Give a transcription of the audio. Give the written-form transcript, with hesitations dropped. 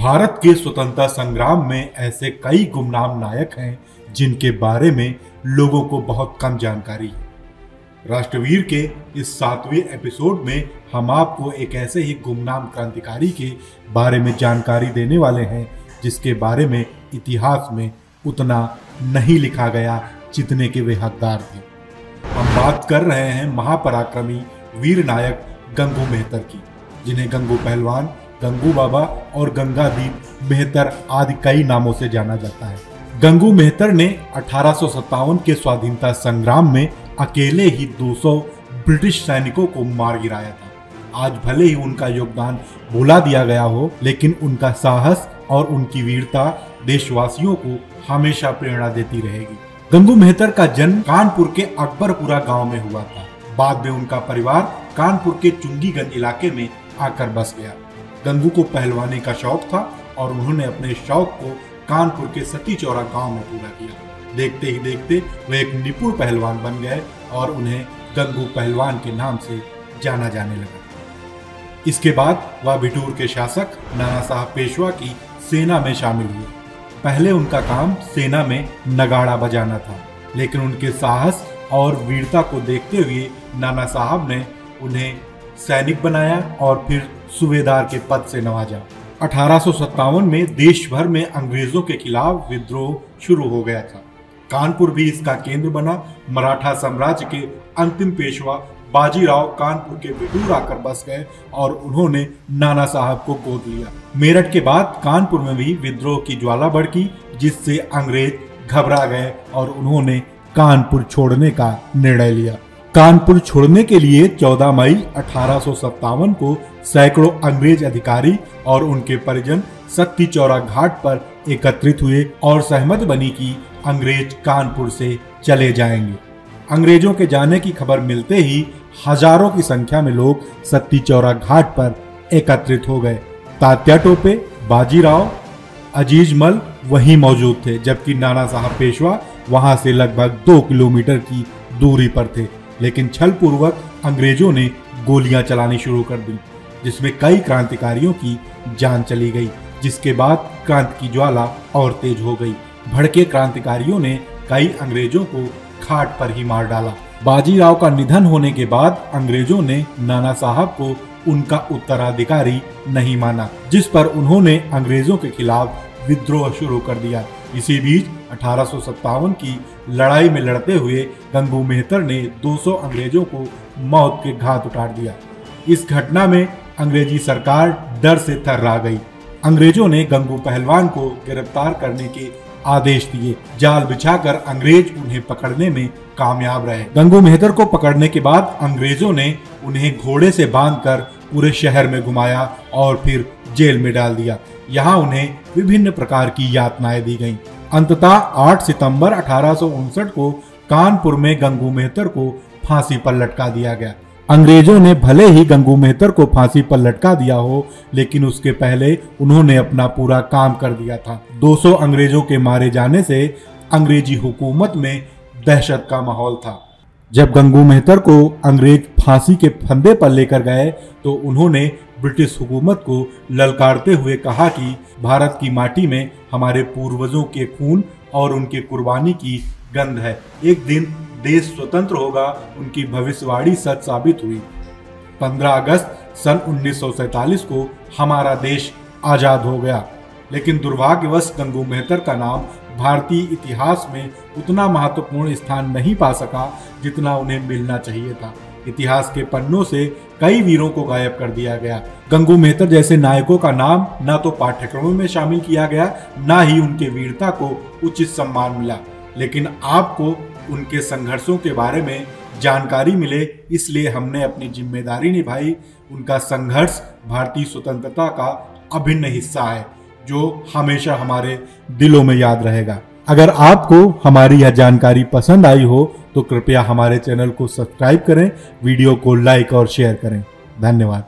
भारत के स्वतंत्रता संग्राम में ऐसे कई गुमनाम नायक हैं जिनके बारे में लोगों को बहुत कम जानकारी है। राष्ट्रवीर के इस 7वें एपिसोड में हम आपको एक ऐसे ही गुमनाम क्रांतिकारी के बारे में जानकारी देने वाले हैं जिसके बारे में इतिहास में उतना नहीं लिखा गया जितने के वे हकदार थे। हम बात कर रहे हैं महापराक्रमी वीर नायक गंगू मेहतर की, जिन्हें गंगू पहलवान, गंगू बाबा और गंगादीप मेहतर आदि कई नामों से जाना जाता है। गंगू मेहतर ने 1857 के स्वाधीनता संग्राम में अकेले ही 200 ब्रिटिश सैनिकों को मार गिराया था। आज भले ही उनका योगदान भुला दिया गया हो, लेकिन उनका साहस और उनकी वीरता देशवासियों को हमेशा प्रेरणा देती रहेगी। गंगू मेहतर का जन्म कानपुर के अकबरपुरा गांव में हुआ था। बाद में उनका परिवार कानपुर के चुंगीगंज इलाके में आकर बस गया। गंगू को पहलवानी का शौक था और उन्होंने अपने शौक को कानपुर के सती चौरा गांव में पूरा किया। देखते ही देखते वे एक निपुण पहलवान बन गए और उन्हें गंगू पहलवान के नाम से जाना जाने लगा। इसके बाद वह बिठूर के शासक नाना साहब पेशवा की सेना में शामिल हुए। पहले उनका काम सेना में नगाड़ा बजाना था, लेकिन उनके साहस और वीरता को देखते हुए नाना साहब ने उन्हें सैनिक बनाया और फिर सूबेदार के पद से नवाजा। 1857 में देश भर में अंग्रेजों के खिलाफ विद्रोह शुरू हो गया था। कानपुर भी इसका केंद्र बना। मराठा साम्राज्य के अंतिम पेशवा बाजीराव कानपुर के बिठूर आकर बस गए और उन्होंने नाना साहब को गोद लिया। मेरठ के बाद कानपुर में भी विद्रोह की ज्वाला भड़की, जिससे अंग्रेज घबरा गए और उन्होंने कानपुर छोड़ने का निर्णय लिया। कानपुर छोड़ने के लिए 14 मई 1857 को सैकड़ों अंग्रेज अधिकारी और उनके परिजन सत्ती चौरा घाट पर एकत्रित हुए और सहमत बनी कि अंग्रेज कानपुर से चले जाएंगे। अंग्रेजों के जाने की खबर मिलते ही हजारों की संख्या में लोग सत्ती चौरा घाट पर एकत्रित हो गए। तात्या टोपे, बाजीराव, अजीजमल वहीं मौजूद थे, जबकि नाना साहब पेशवा वहां से लगभग 2 किलोमीटर की दूरी पर थे। लेकिन छल पूर्वक अंग्रेजों ने गोलियां चलानी शुरू कर दी, जिसमें कई क्रांतिकारियों की जान चली गई, जिसके बाद क्रांति की ज्वाला और तेज हो गई। भड़के क्रांतिकारियों ने कई अंग्रेजों को घाट पर ही मार डाला। बाजीराव का निधन होने के बाद अंग्रेजों ने नाना साहब को उनका उत्तराधिकारी नहीं माना, जिस पर उन्होंने अंग्रेजों के खिलाफ विद्रोह शुरू कर दिया। इसी बीच 1857 की लड़ाई में लड़ते हुए गंगू मेहतर ने 200 अंग्रेजों को मौत के घाट उतार दिया। इस घटना में अंग्रेजी सरकार डर से थर्रा गई। अंग्रेजों ने गंगू पहलवान को गिरफ्तार करने के आदेश दिए। जाल बिछाकर अंग्रेज उन्हें पकड़ने में कामयाब रहे। गंगू मेहतर को पकड़ने के बाद अंग्रेजों ने उन्हें घोड़े से बांधकर पूरे शहर में घुमाया और फिर जेल में डाल दिया। यहाँ उन्हें विभिन्न प्रकार की यातनाएं दी गईं। अंततः 8 सितंबर 1859 को कानपुर में गंगू मेहतर को फांसी पर लटका दिया गया। अंग्रेजों ने भले ही गंगू मेहतर को फांसी पर लटका दिया हो, लेकिन उसके पहले उन्होंने अपना पूरा काम कर दिया था। 200 अंग्रेजों के मारे जाने से अंग्रेजी हुकूमत में दहशत का माहौल था। जब गंगू मेहतर को अंग्रेज फांसी के फंदे पर लेकर गए तो उन्होंने ब्रिटिश हुकूमत को ललकारते हुए कहा कि भारत की माटी में हमारे पूर्वजों के खून और उनके कुर्बानी की गंध है। एक दिन देश स्वतंत्र होगा। उनकी भविष्यवाणी सच साबित हुई। 15 अगस्त सन 1947 को हमारा देश आजाद हो गया, लेकिन दुर्भाग्यवश गंगू मेहतर का नाम भारतीय इतिहास में उतना महत्वपूर्ण स्थान नहीं पा सका जितना उन्हें मिलना चाहिए था। इतिहास के पन्नों से कई वीरों को गायब कर दिया गया। गंगू मेहतर जैसे नायकों का नाम ना तो पाठ्यक्रमों में शामिल किया गया, ना ही उनके वीरता को उचित सम्मान मिला। लेकिन आपको उनके संघर्षों के बारे में जानकारी मिले, इसलिए हमने अपनी जिम्मेदारी निभाई। उनका संघर्ष भारतीय स्वतंत्रता का अभिन्न हिस्सा है, जो हमेशा हमारे दिलों में याद रहेगा। अगर आपको हमारी यह जानकारी पसंद आई हो तो कृपया हमारे चैनल को सब्सक्राइब करें, वीडियो को लाइक और शेयर करें। धन्यवाद।